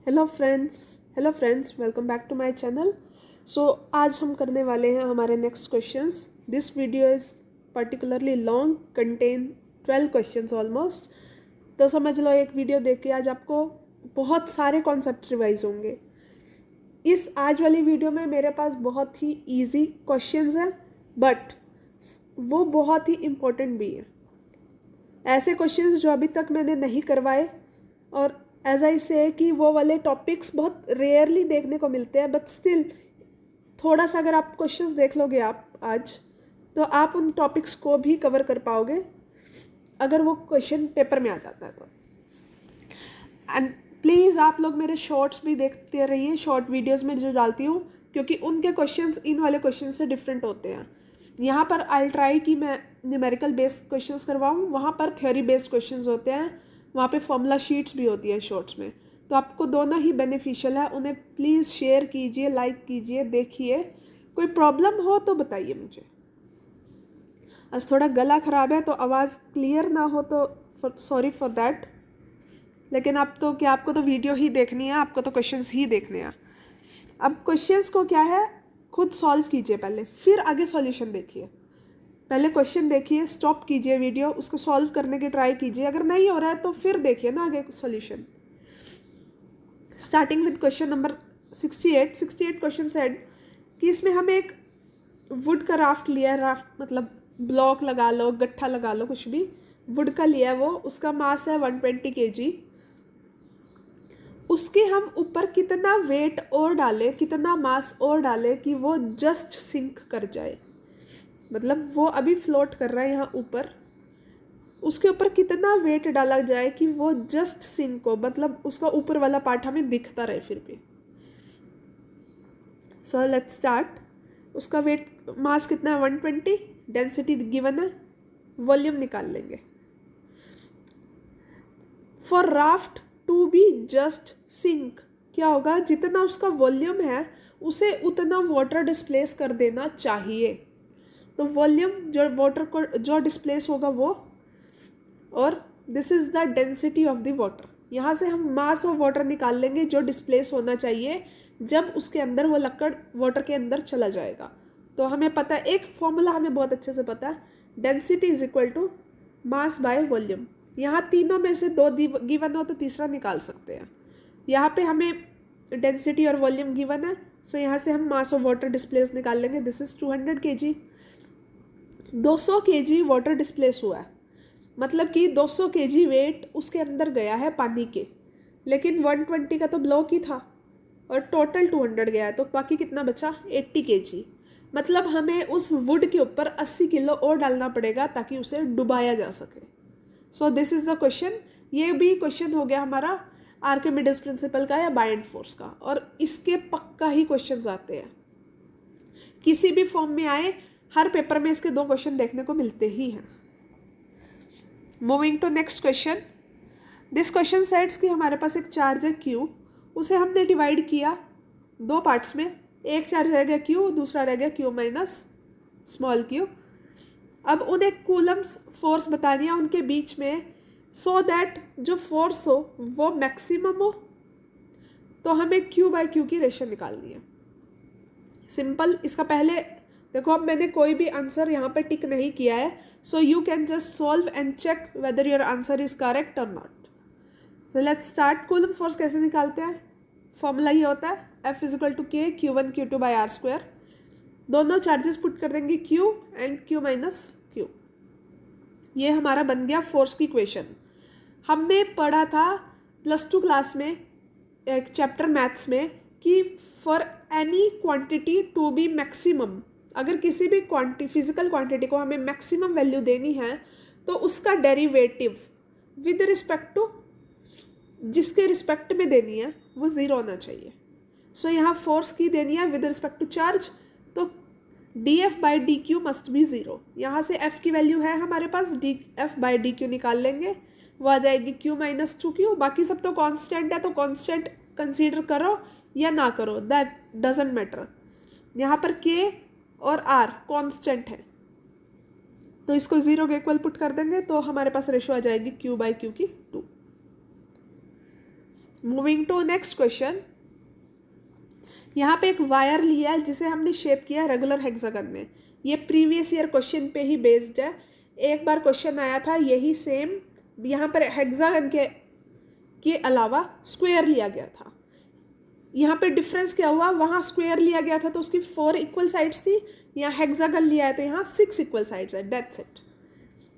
Hello friends, welcome back to my channel. So आज हम करने वाले हैं हमारे next questions. This video is particularly long, contain 12 questions almost. तो समझ लो एक वीडियो देख के आज आपको बहुत सारे कॉन्सेप्ट रिवाइज होंगे। इस आज वाली वीडियो में मेरे पास बहुत ही इजी क्वेश्चंस हैं, बट वो बहुत ही इम्पोर्टेंट भी हैं। ऐसे क्वेश्चंस जो अभी तक मैंने नहीं करवाए, और एज आई से कि वो वाले टॉपिक्स बहुत रेयरली देखने को मिलते हैं, बट स्टिल थोड़ा सा अगर आप क्वेश्चंस देख लोगे आप आज, तो आप उन टॉपिक्स को भी कवर कर पाओगे अगर वो क्वेश्चन पेपर में आ जाता है तो। एंड प्लीज़ आप लोग मेरे शॉर्ट्स भी देखते रहिए, शॉर्ट वीडियोस में जो डालती हूँ, क्योंकि उनके क्वेश्चंस इन वाले क्वेश्चन से डिफरेंट होते हैं। यहाँ पर आई ट्राई कि मैं न्यूमेरिकल बेस्ड क्वेश्चंस करवाऊँ, वहाँ पर थ्योरी बेस्ड क्वेश्चंस होते हैं, वहाँ पे फॉर्मूला शीट्स भी होती है शॉर्ट्स में। तो आपको दोनों ही बेनिफिशियल है, उन्हें प्लीज़ शेयर कीजिए, लाइक कीजिए, देखिए। कोई प्रॉब्लम हो तो बताइए मुझे। आज थोड़ा गला ख़राब है तो आवाज़ क्लियर ना हो तो सॉरी फॉर दैट। लेकिन अब तो क्या, आपको तो वीडियो ही देखनी है, आपको तो क्वेश्चंस ही देखने हैं। अब क्वेश्चंस को क्या है, खुद सॉल्व कीजिए पहले, फिर आगे सॉल्यूशन देखिए। पहले क्वेश्चन देखिए, स्टॉप कीजिए वीडियो, उसको सॉल्व करने की ट्राई कीजिए। अगर नहीं हो रहा है तो फिर देखिए ना आगे solution. Starting with question number 68 question said कि इसमें हमें एक वुड का राफ्ट लिया है। राफ्ट मतलब ब्लॉक लगा लो, गट्ठा लगा लो, कुछ भी वुड का लिया है। वो उसका मास है 120 kg। उसके हम ऊपर कितना वेट और डाले, कितना मास और डाले कि वो जस्ट सिंक कर जाए। मतलब वो अभी फ्लोट कर रहा है यहाँ ऊपर, उसके ऊपर कितना वेट डाला जाए कि वो जस्ट सिंक हो, मतलब उसका ऊपर वाला पार्ट हमें दिखता रहे फिर भी। So let's start. उसका वेट मास कितना है 120, डेंसिटी गिवन है, वॉल्यूम निकाल लेंगे। For raft to be just sink क्या होगा, जितना उसका वॉल्यूम है उसे उतना वाटर डिस्प्लेस कर देना चाहिए। तो वॉल्यूम जो वाटर को जो डिस्प्लेस होगा वो, और this is the density of the water. यहाँ से हम मास ऑफ वाटर निकाल लेंगे जो डिस्प्लेस होना चाहिए जब उसके अंदर वो लक्कड़ वाटर के अंदर चला जाएगा। तो हमें पता है, एक फॉर्मूला हमें बहुत अच्छे से पता है, density is equal to mass by volume. यहाँ तीनों में से दो गिवन हो तो तीसरा निकाल सकते हैं। यहाँ पे हमें डेंसिटी और वॉल्यूम गिवन है, सो यहाँ से हम मास ऑफ वाटर डिस्प्लेस निकाल लेंगे। This is 200 kg। 200 kg water displace हुआ है, मतलब कि 200 kg वेट उसके अंदर गया है पानी के, लेकिन 120 का तो ब्लॉक ही था और टोटल 200 गया है, तो बाकी कितना बचा 80 kg। मतलब हमें उस वुड के ऊपर 80 किलो और डालना पड़ेगा ताकि उसे डुबाया जा सके। सो दिस इज द क्वेश्चन। ये भी क्वेश्चन हो गया हमारा आर्किमिडीज प्रिंसिपल का या बायंट फोर्स का, और इसके पक्का ही क्वेश्चंस आते हैं, किसी भी फॉर्म में आए, हर पेपर में इसके 2 क्वेश्चन देखने को मिलते ही हैं। Moving to next question. This question sets कि हमारे पास एक चार्ज है क्यू, उसे हमने डिवाइड किया 2 पार्ट्स में। एक चार्ज रह गया क्यू, दूसरा रह गया क्यू माइनस स्मॉल क्यू। अब उन्हें कूलम्स फोर्स बतानी है उनके बीच में, सो दैट जो फोर्स हो वो मैक्सिमम हो। तो हमें क्यू बाय क्यू की रेशो निकालनी है। सिंपल। इसका पहले देखो, अब मैंने कोई भी आंसर यहाँ पे टिक नहीं किया है, so you can just solve and check whether your answer is correct और not. So let's start. Coulomb force कैसे निकालते हैं, फॉर्मूला ये होता है F is equal to K Q1 Q2 by R square. दोनों चार्जेस पुट कर देंगे Q and Q minus Q। ये हमारा बन गया फोर्स की इक्वेशन। हमने पढ़ा था +2 क्लास में एक चैप्टर मैथ्स में कि for any quantity to be maximum, अगर किसी भी फिजिकल क्वांटिटी को हमें मैक्सिमम वैल्यू देनी है तो उसका डेरिवेटिव विद रिस्पेक्ट टू जिसके रिस्पेक्ट में देनी है वो 0 होना चाहिए। सो यहाँ फोर्स की देनी है विद रिस्पेक्ट टू चार्ज, तो dF by D Q must be 0। यहाँ से F की वैल्यू है हमारे पास, dF बाई डी क्यू निकाल लेंगे, वो आ जाएगी Q माइनस 2Q। बाकी सब तो कांस्टेंट है, तो कांस्टेंट कंसीडर करो या ना करो, दैट डजेंट मैटर। यहाँ पर K और R कांस्टेंट है, तो इसको 0 के इक्वल पुट कर देंगे, तो हमारे पास रेशो आ जाएगी Q बाई क्यू की 2। Moving to next question. यहाँ पे एक वायर लिया है जिसे हमने शेप किया रेगुलर हेक्सागन में। ये प्रीवियस ईयर क्वेश्चन पे ही बेस्ड है। एक बार क्वेश्चन आया था यही सेम, यहाँ पर हेक्सागन के अलावा स्क्वायर लिया गया था। यहाँ पे डिफरेंस क्या हुआ, वहाँ स्क्वायर लिया गया था तो उसकी 4 इक्वल साइड्स थी, यहाँ हेक्सागन लिया है तो यहाँ 6 इक्वल साइड्स है। That's it.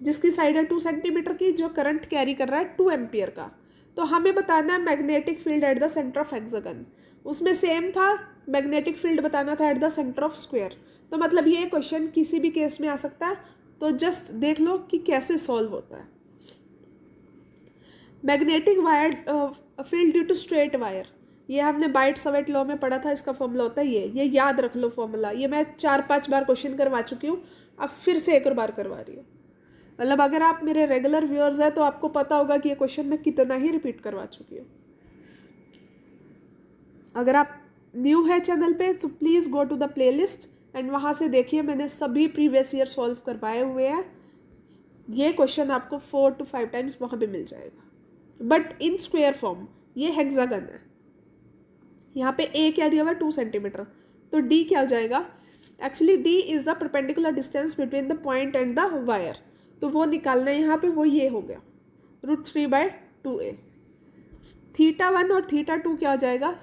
जिसकी साइड है 2 सेंटीमीटर की, जो करंट कैरी कर रहा है 2 एम्पियर का। तो हमें बताना है magnetic field at the centre of hexagon. उसमें सेम था, मैग्नेटिक फील्ड बताना था at the centre of square. तो मतलब ये क्वेश्चन किसी भी केस में आ सकता है, तो जस्ट देख लो कि कैसे सॉल्व होता है। Magnetic wire field due to straight wire, ये हमने बाइट-सवेट लॉ में पढ़ा था। इसका फॉर्मूला होता है ये याद रख लो फॉर्मूला। ये मैं 4-5 बार क्वेश्चन करवा चुकी हूँ, अब फिर से एक और बार करवा रही हूँ। मतलब अगर आप मेरे रेगुलर व्यूअर्स हैं तो आपको पता होगा कि ये क्वेश्चन मैं कितना ही रिपीट करवा चुकी हूँ। अगर आप न्यू है चैनल पे तो please go to the playlist and वहाँ से देखिए, मैंने सभी प्रीवियस ईयर सॉल्व करवाए हुए हैं। ये क्वेश्चन आपको 4 to 5 टाइम्स वहाँ पे मिल जाएगा, बट इन स्क्वायर फॉर्म। ये हेक्सागन है, यहाँ पे ए क्या दिया हुआ है 2 सेंटीमीटर, तो डी क्या हो जाएगा। Actually D is the perpendicular distance between the point and the wire, तो वो निकालना है यहाँ पे, वो ये हो गया √3/2a। θ1 और θ2 क्या हो जाएगा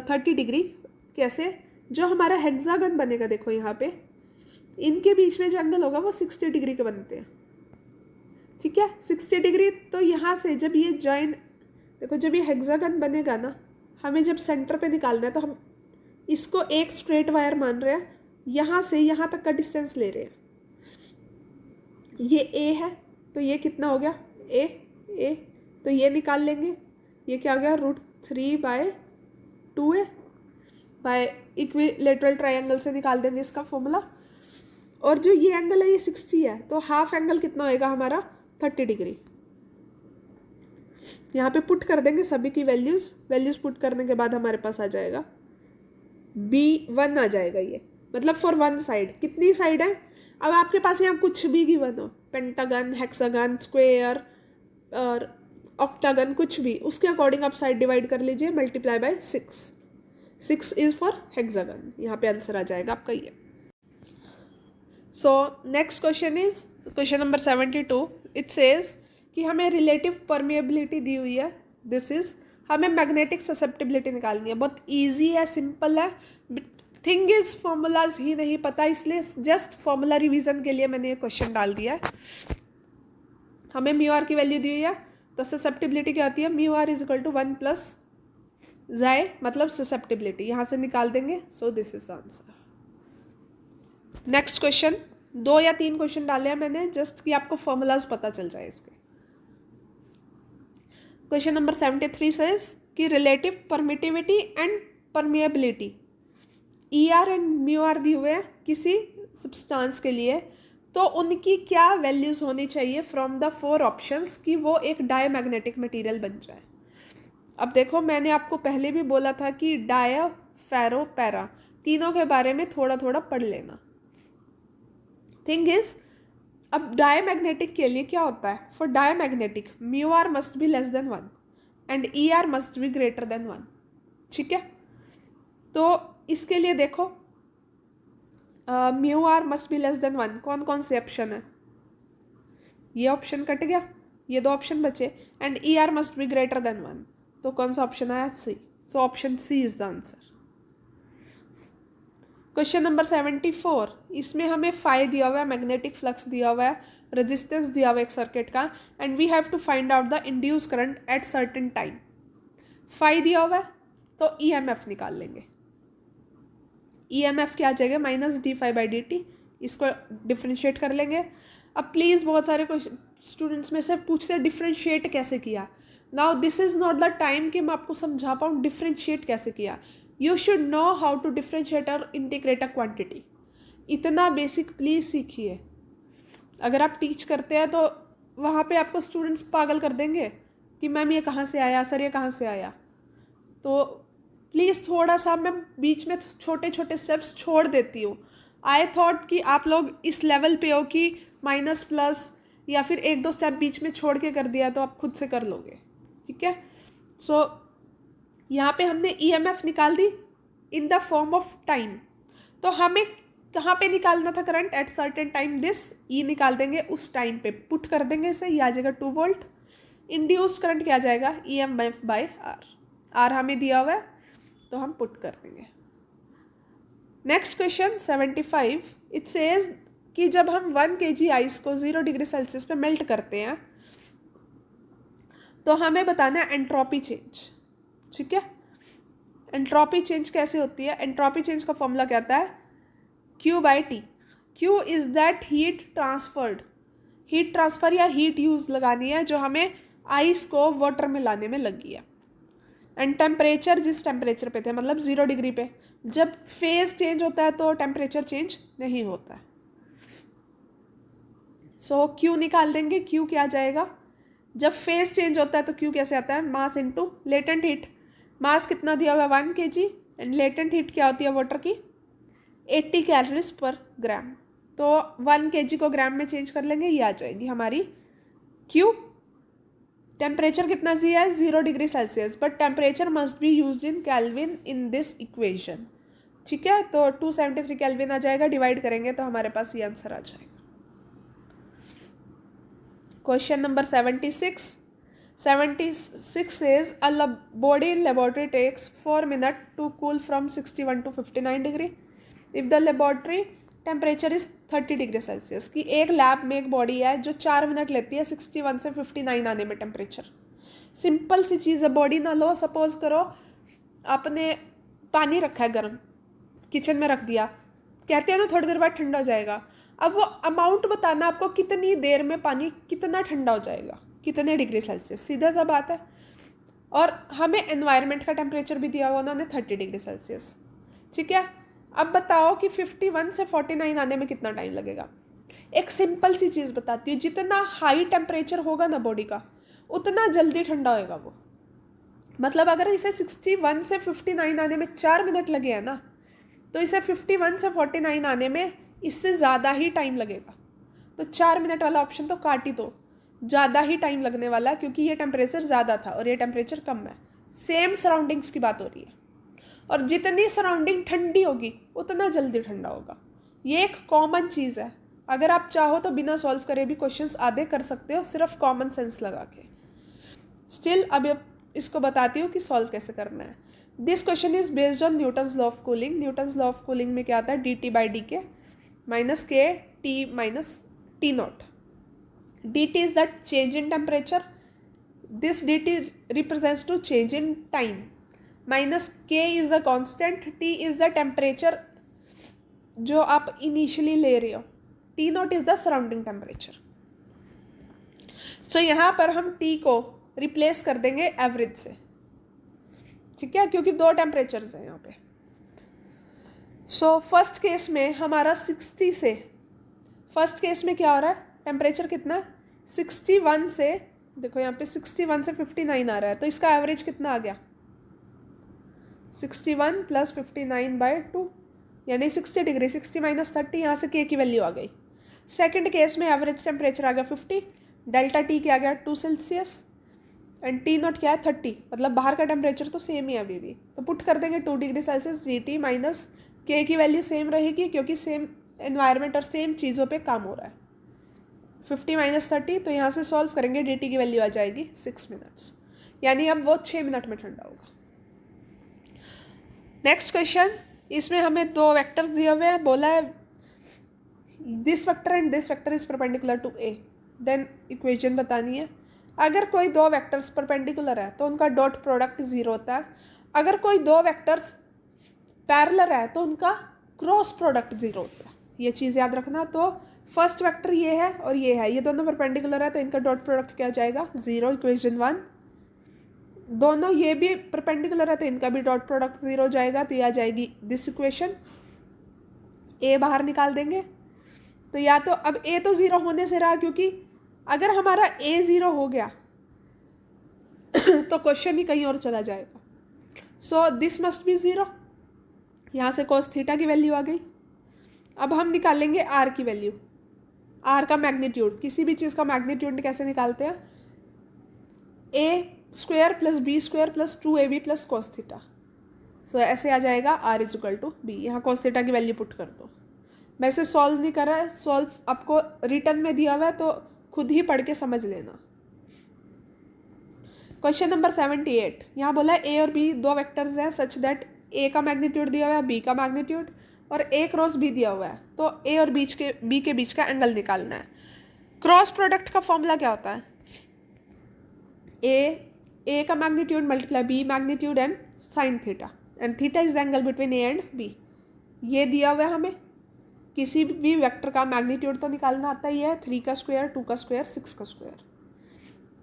30 डिग्री। कैसे, जो हमारा हेक्सागन बनेगा देखो यहाँ पे, इनके बीच में जो एंगल होगा वो 60 डिग्री के बनते हैं, ठीक है 60 डिग्री। तो यहाँ से जब ये जॉइन, देखो जब ये हेक्सागन बनेगा ना, हमें जब सेंटर पे निकालना है तो हम इसको एक स्ट्रेट वायर मान रहे हैं, यहाँ से यहाँ तक का डिस्टेंस ले रहे हैं। ये ए है तो ये कितना हो गया ए, तो ये निकाल लेंगे, ये क्या हो गया √3/2a। बाय इक्विलेटरल ट्रायंगल से निकाल देंगे इसका फॉर्मूला। और जो ये एंगल है ये 60 है, तो हाफ एंगल कितना होएगा हमारा 30 डिग्री। यहाँ पे पुट कर देंगे सभी की वैल्यूज़ पुट करने के बाद हमारे पास आ जाएगा B1 आ जाएगा। ये मतलब फॉर वन साइड, कितनी साइड है, अब आपके पास यहाँ कुछ भी गिवन हो, पेंटागन, हेक्सागन, स्क्वायर और ऑक्टागन, कुछ भी, उसके अकॉर्डिंग आप साइड डिवाइड कर लीजिए, multiply by 6 is for hexagon. यहाँ पे आंसर आ जाएगा आपका ये। So next question is question number 72। It says कि हमें रिलेटिव परमिएबिलिटी दी हुई है, दिस इज, हमें मैग्नेटिक ससेप्टिबिलिटी निकालनी है। बहुत इजी है, सिंपल है। थिंग इज फॉर्मूलाज ही नहीं पता, इसलिए जस्ट फॉर्मूला रिवीजन के लिए मैंने ये क्वेश्चन डाल दिया है। हमें म्यू आर की वैल्यू दी हुई है, तो ससेप्टिबिलिटी क्या होती है, mu R is equal to 1 + chi, मतलब ससेप्टिबिलिटी यहाँ से निकाल देंगे। So this is the answer. Next question, 2 या 3 क्वेश्चन डाले हैं मैंने, जस्ट कि आपको फॉर्मूलाज पता चल जाए इसके। क्वेश्चन नंबर 73 सेज कि relative permittivity and permeability ER and mu R दिए हुए हैं किसी सब्सटेंस के लिए, तो उनकी क्या वैल्यूज़ होनी चाहिए फ्रॉम द 4 ऑप्शंस कि वो एक डायमैग्नेटिक मटेरियल बन जाए। अब देखो, मैंने आपको पहले भी बोला था कि डाया, फेरो, पैरा, तीनों के बारे में थोड़ा थोड़ा पढ़ लेना। थिंग इज, अब डायमैग्नेटिक के लिए क्या होता है, for diamagnetic mu R must be less than 1 and ER must be greater than 1, ठीक है। तो इसके लिए देखो mu R must be less than 1, कौन कौन से ऑप्शन है, ये ऑप्शन कट गया, ये 2 ऑप्शन बचे, and ER must be greater than 1, तो कौन सा ऑप्शन आया, C। So option C is the answer. Question number 74, इसमें हमें फाई दिया हुआ है, मैग्नेटिक फ्लक्स दिया हुआ है, रेजिस्टेंस दिया हुआ है एक सर्किट का, and we have to find out the induce current at certain time. Phi दिया हुआ है तो EMF निकाल लेंगे। EMF क्या आ जाएगा, -dφ/dt, इसको डिफ्रेंशिएट कर लेंगे। अब प्लीज़ बहुत सारे स्टूडेंट्स में से पूछते हैं डिफ्रेंशिएट कैसे किया। Now this is not the time कि मैं आपको समझा पाऊँ डिफ्रेंशिएट कैसे किया। You should know how to differentiate और इंटीग्रेट अ क्वांटिटी, इतना बेसिक प्लीज़ सीखिए। अगर आप टीच करते हैं तो वहाँ पे आपको स्टूडेंट्स पागल कर देंगे कि मैम ये कहाँ से आया, सर ये कहाँ से आया। तो प्लीज़ थोड़ा सा, मैं बीच में छोटे छोटे स्टेप्स छोड़ देती हूँ। आई थॉट कि आप लोग इस लेवल पे हो कि माइनस प्लस या फिर 1-2 स्टेप बीच में छोड़ के कर दिया तो आप खुद से कर लोगे, ठीक है। सो यहाँ पे हमने EMF निकाल दी in the form of time. तो हमें कहाँ पे निकालना था current? At certain time this E निकाल देंगे, उस टाइम पे पुट कर देंगे इसे, ये आ जाएगा 2 वोल्ट। इंड्यूस्ड करंट क्या आ जाएगा? EMF bye are. आर हमें दिया हुआ है तो हम पुट कर देंगे। नेक्स्ट क्वेश्चन 75, इट सेज कि जब हम 1 kg आइस को 0 डिग्री सेल्सियस पे मेल्ट करते हैं तो हमें बताना है एंट्रोपी चेंज। ठीक है, एंट्रोपी चेंज कैसे होती है? एंट्रोपी चेंज का फॉर्मूला क्या आता है? Q/T। Q is that heat transferred, heat transfer या हीट यूज लगानी है जो हमें आइस को वाटर में लाने में लगी है। एंड टेम्परेचर जिस टेम्परेचर पे थे, मतलब 0 डिग्री पे, जब फेज चेंज होता है तो टेम्परेचर चेंज नहीं होता है। सो Q निकाल देंगे। Q क्या आ जाएगा? जब फेज चेंज होता है तो Q कैसे आता है? Mass into latent heat. Mass कितना दिया हुआ है? 1 kg। एंड लेटेंट हीट क्या होती है वाटर की? 80 कैलोरीज पर ग्राम। तो 1 kg को ग्राम में चेंज कर लेंगे, ये आ जाएगी हमारी Q। टेम्परेचर कितना दिया है? 0 degree Celsius, but temperature must be used in kelvin in this equation. ठीक है, तो 273 केल्विन आ जाएगा, डिवाइड करेंगे तो हमारे पास ये आंसर आ जाएगा। Question number 76 is a body in laboratory takes 4 minutes to cool from 61 to 59 degree if the laboratory temperature is 30 degree Celsius. की एक लैब में एक बॉडी है जो 4 मिनट लेती है 61 से 59 आने में टेम्परेचर। सिंपल सी चीज़ है, बॉडी ना लो, सपोज करो आपने पानी रखा है गर्म, किचन में रख दिया, कहते हैं ना थोड़ी देर बाद ठंडा हो जाएगा। अब वो अमाउंट बताना आपको कितनी देर में पानी कितना ठंडा हो जाएगा, कितने डिग्री सेल्सियस, सीधा सा बात है। और हमें एनवायरनमेंट का टेम्परेचर भी दिया हुआ उन्होंने 30 डिग्री सेल्सियस। ठीक है, अब बताओ कि 51 से 49 आने में कितना टाइम लगेगा। एक सिंपल सी चीज़ बताती हूँ, जितना हाई टेम्परेचर होगा ना बॉडी का उतना जल्दी ठंडा होएगा वो। मतलब अगर इसे 61 से 59 आने में 4 मिनट लगे हैं ना, तो इसे 51 से 49 आने में इससे ज़्यादा ही टाइम लगेगा। तो 4 मिनट वाला ऑप्शन तो काट ही दो, ज़्यादा ही टाइम लगने वाला है क्योंकि ये टेम्परेचर ज़्यादा था और ये टेम्परेचर कम है। सेम सराउंडिंग्स की बात हो रही है, और जितनी सराउंडिंग ठंडी होगी उतना जल्दी ठंडा होगा। ये एक कॉमन चीज़ है, अगर आप चाहो तो बिना सॉल्व करे भी क्वेश्चंस आधे कर सकते हो, सिर्फ कॉमन सेंस लगा के। स्टिल अब इसको बताती हूँ कि सॉल्व कैसे करना है। This question is based on Newton's law of cooling. Newton's law of cooling में क्या आता है? dt/dk minus k T minus T naught. dt is that change in temperature. This dt represents to change in time. Minus k is the constant. T is the temperature जो आप initially ले रहे हो. T naught is the surrounding temperature. So यहाँ पर हम T को replace कर देंगे एवरेज से। ठीक है, क्योंकि दो टेम्परेचर्स हैं यहाँ पे। सो फर्स्ट केस में हमारा 60 से, फर्स्ट केस में क्या हो रहा है? टेम्परेचर कितना? 61 से, देखो यहाँ पे 61 से 59 आ रहा है, तो इसका एवरेज कितना आ गया? 61 प्लस 59/2 यानी 60 डिग्री। 60 माइनस 30, यहाँ से के की वैल्यू आ गई। सेकंड केस में एवरेज टेम्परेचर आ गया 50, डेल्टा टी क्या आ गया? 2 सेल्सियस, एंड टी नॉट क्या है? 30। मतलब बाहर का टेम्परेचर तो सेम ही है अभी भी, तो पुट कर देंगे 2 degree Celsius. G T minus के की वैल्यू सेम रहेगी क्योंकि सेम एनवायरनमेंट और सेम चीज़ों पे काम हो रहा है। 50 माइनस 30, तो यहाँ से सॉल्व करेंगे, डी टी की वैल्यू आ जाएगी 6 मिनट्स, यानी अब वो 6 मिनट में ठंडा होगा। नेक्स्ट क्वेश्चन, इसमें हमें दो वेक्टर्स दिए हुए हैं, बोला है this vector and this vector is perpendicular to A, then equation बतानी है। अगर कोई दो वेक्टर्स परपेंडिकुलर है तो उनका डॉट प्रोडक्ट 0 होता है। अगर कोई दो वेक्टर्स पैरेलल है तो उनका क्रॉस प्रोडक्ट 0 होता है। ये चीज़ याद रखना। तो फर्स्ट वेक्टर ये है और ये है, ये दोनों परपेंडिकुलर है तो इनका डॉट प्रोडक्ट क्या जाएगा? 0, इक्वेशन 1। दोनों ये भी परपेंडिकुलर है तो इनका भी डॉट प्रोडक्ट 0 जाएगा, तो ये आ जाएगी दिस इक्वेशन। ए बाहर निकाल देंगे, तो या तो अब ए तो 0 होने से रहा, क्योंकि अगर हमारा ए 0 हो गया तो क्वेश्चन ही कहीं और चला जाएगा। So this must be 0। यहाँ से cos थीटा की वैल्यू आ गई। अब हम निकालेंगे आर की वैल्यू, आर का मैग्नीट्यूड। किसी भी चीज़ का मैग्नीट्यूड कैसे निकालते हैं? A square plus B square plus 2ab plus cos theta. So ऐसे आ जाएगा r इजिकल टू बी। यहाँ कॉस थीटा की वैल्यू पुट कर दो। मैं इसे सॉल्व नहीं कर रहा है, सॉल्व आपको रिटर्न में दिया हुआ है तो खुद ही पढ़ के समझ लेना। क्वेश्चन नंबर 78, यहाँ बोला है ए और बी दो वेक्टर्स हैं सच दैट ए का मैग्नीट्यूड दिया हुआ है, बी का मैग्नीट्यूड, और ए क्रॉस बी दिया हुआ है, तो ए और बी के बीच का एंगल निकालना है। क्रॉस प्रोडक्ट का फॉर्मूला क्या होता है? ए का magnitude multiply B magnitude and sine theta, and theta is the angle between A and B. ये दिया हुआ है हमें। किसी भी वेक्टर का मैग्नीट्यूड तो निकालना आता ही है, 3 का स्क्वायर, 2 का स्क्वायर, 6 का स्क्वायर।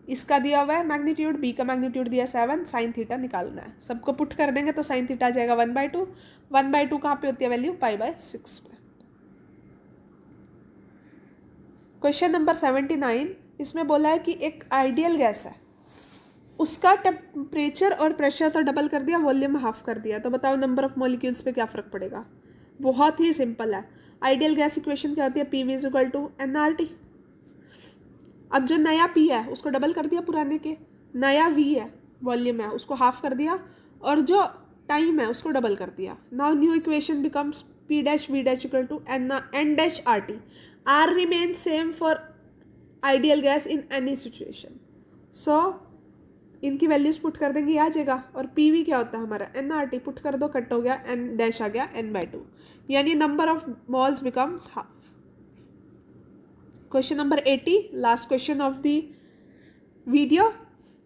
इसका दिया हुआ है मैग्नीट्यूड, बी का मैग्नीट्यूड दिया 7, साइन थीटा निकालना है। सबको पुट कर देंगे तो साइन थीटा आ जाएगा 1/2। 1/2 कहाँ पे होती है वैल्यू? π/6 पे। क्वेश्चन नंबर 79, इसमें बोला है कि एक आइडियल गैस है, उसका टेम्परेचर और प्रेशर तो डबल कर दिया, वॉल्यूम हाफ कर दिया, तो बताओ नंबर ऑफ मॉलिक्यूल्स पे क्या फ़र्क पड़ेगा? बहुत ही सिंपल है। आइडियल गैस इक्वेशन क्या होती है? PV equal to nRT। अब जो नया P है उसको डबल कर दिया पुराने के, नया V है वॉल्यूम है उसको हाफ कर दिया, और जो टाइम है उसको डबल कर दिया। Now new equation becomes P-V- equal to n-RT। R remain same for ideal gas in any situation. So इनकी वैल्यूज पुट कर देंगे, आ जाएगा। और PV क्या होता है हमारा? nRT। पुट कर दो, कट हो गया, n' आ गया n/2, यानी number of malls become half. Question number 80, last question of the video,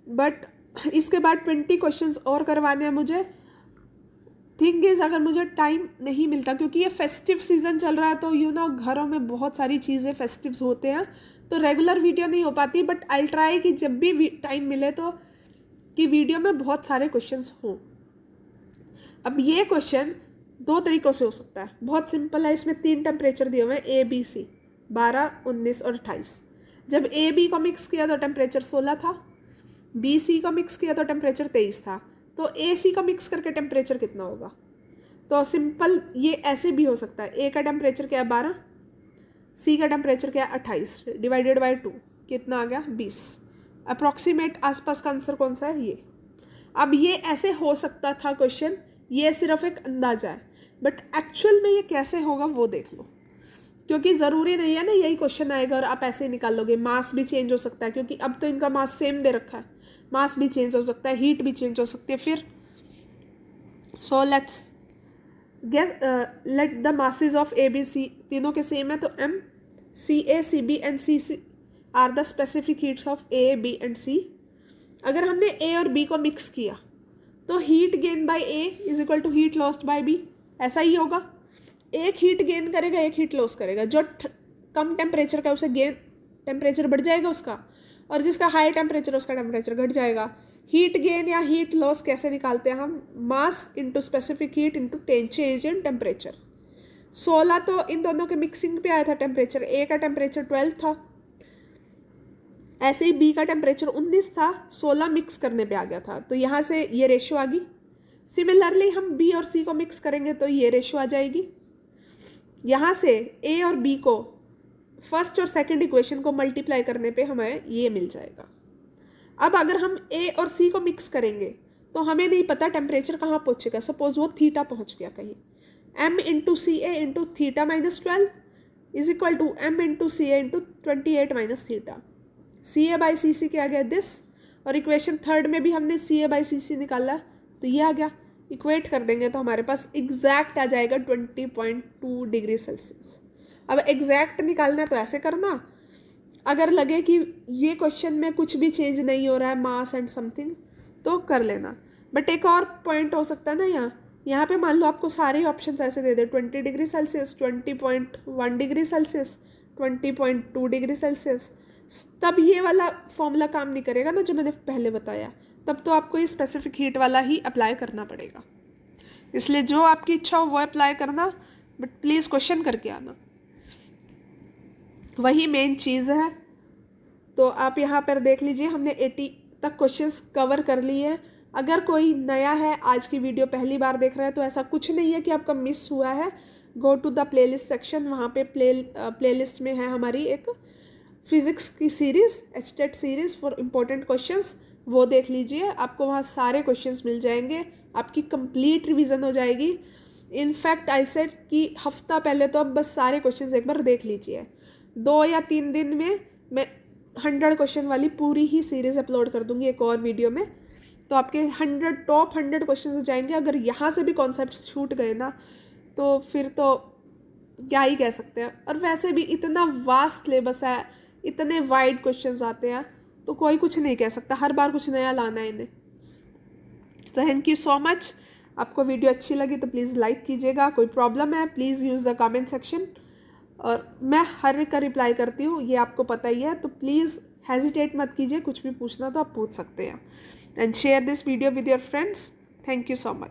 but इसके बाद 20 क्वेश्चंस और करवाने हैं मुझे। थिंग इज, अगर मुझे टाइम नहीं मिलता, क्योंकि ये फेस्टिव सीजन चल रहा है, तो घरों में बहुत सारी चीज़ें फेस्टिव्स होते हैं, तो रेगुलर वीडियो नहीं हो पाती, बट आई ट्राई कि जब भी टाइम मिले तो कि वीडियो में बहुत सारे क्वेश्चंस हों। अब ये क्वेश्चन दो तरीक़ों से हो सकता है, बहुत सिंपल है। इसमें 3 टेम्परेचर दिए हुए हैं, A B C, 12, 19 और 28। जब A B को मिक्स किया तो टेम्परेचर 16 था, B C को मिक्स किया तो टेम्परेचर 23 था, तो A C को मिक्स करके टेम्परेचर कितना होगा? तो सिंपल ये ऐसे भी हो सकता है। A का टेम्परेचर क्या है? 12, C का टेम्परेचर क्या है? 28, डिवाइडेड बाई 2 कितना आ गया? 20। अप्रॉक्सीमेट आसपास का आंसर कौन सा है? ये। अब ये ऐसे हो सकता था क्वेश्चन, ये सिर्फ एक अंदाजा है, बट एक्चुअल में ये कैसे होगा वो देख लो, क्योंकि ज़रूरी नहीं है ना यही क्वेश्चन आएगा और आप ऐसे ही निकाल लोगे। मास भी चेंज हो सकता है, क्योंकि अब तो इनका मास सेम दे रखा है, मास भी चेंज हो सकता है, हीट भी चेंज हो सकती है फिर। So let's get let the masses of ABC, तीनों के सेम है, तो M, CA, CB and CC are the specific heats of A, B and C। अगर हमने A और B को मिक्स किया तो heat gain by A is equal to heat lost by B, ऐसा ही होगा। एक हीट गेन करेगा, एक हीट लॉस करेगा। जो कम टेम्परेचर का उसे गेन टेम्परेचर बढ़ जाएगा उसका, और जिसका हाई टेम्परेचर उसका टेम्परेचर घट जाएगा। हीट गेन या हीट लॉस कैसे निकालते हैं हम? Mass into specific heat into change in temperature. 16 तो इन दोनों के मिक्सिंग पे आया था टेम्परेचर, A का टेम्परेचर 12 था, ऐसे ही B का टेम्परेचर 19 था, 16 मिक्स करने पे आ गया था, तो यहाँ से ये रेशो आ गई। सिमिलरली हम B और C को मिक्स करेंगे तो ये रेशो आ जाएगी। यहाँ से A और B को फर्स्ट और सेकंड इक्वेशन को मल्टीप्लाई करने पे हमें ये मिल जाएगा। अब अगर हम A और C को मिक्स करेंगे तो हमें नहीं पता टेम्परेचर कहाँ पहुँचेगा। सपोज वो थीटा पहुँच गया कहीं, M into CA into theta -12 is equal to M into CA into 28 minus theta. CA by CC क्या आ गया? दिस। और इक्वेशन थर्ड में भी हमने CA बाई CC निकाला, तो ये आ गया। इक्वेट कर देंगे तो हमारे पास एग्जैक्ट आ जाएगा 20.2 डिग्री सेल्सियस। अब एग्जैक्ट निकालना है तो ऐसे करना, अगर लगे कि ये क्वेश्चन में कुछ भी चेंज नहीं हो रहा है, मास एंड समथिंग, तो कर लेना। बट एक और पॉइंट हो सकता है ना, यहाँ पे मान लो आपको सारे ऑप्शन ऐसे दे दे, 20 degree Celsius, 20.1 degree Celsius, 20.2 degree Celsius, तब ये वाला फॉर्मूला काम नहीं करेगा ना जो मैंने पहले बताया। तब तो आपको ये स्पेसिफिक हीट वाला ही अप्लाई करना पड़ेगा। इसलिए जो आपकी इच्छा हो वो अप्लाई करना, बट प्लीज़ क्वेश्चन करके आना, वही मेन चीज़ है। तो आप यहाँ पर देख लीजिए, हमने 80 तक क्वेश्चंस कवर कर लिए हैं। अगर कोई नया है, आज की वीडियो पहली बार देख रहा है, तो ऐसा कुछ नहीं है कि आपका मिस हुआ है। Go to the playlist section, वहाँ पे प्लेलिस्ट में है हमारी एक फिजिक्स की series, HTET series for important questions, वो देख लीजिए, आपको वहाँ सारे क्वेश्चंस मिल जाएंगे, आपकी कंप्लीट रिवीजन हो जाएगी। इनफैक्ट आई सेड कि हफ्ता पहले तो आप बस सारे क्वेश्चंस एक बार देख लीजिए। 2 या 3 दिन में मैं 100 क्वेश्चन वाली पूरी ही सीरीज़ अपलोड कर दूंगी एक और वीडियो में, तो आपके 100 क्वेश्चन हो जाएंगे। अगर यहाँ से भी कॉन्सेप्ट छूट गए ना तो फिर तो क्या ही कह सकते हैं। और वैसे भी इतना वास्ट सिलेबस है, इतने वाइड क्वेश्चंस आते हैं, तो कोई कुछ नहीं कह सकता, हर बार कुछ नया लाना है इन्हें। तो थैंक यू सो मच। आपको वीडियो अच्छी लगी तो प्लीज़ लाइक कीजिएगा, कोई प्रॉब्लम है please use the comment section, और मैं हर एक का रिप्लाई करती हूँ, ये आपको पता ही है। तो प्लीज़ हेजिटेट मत कीजिए, कुछ भी पूछना तो आप पूछ सकते हैं। And share this video with your friends. Thank you so much.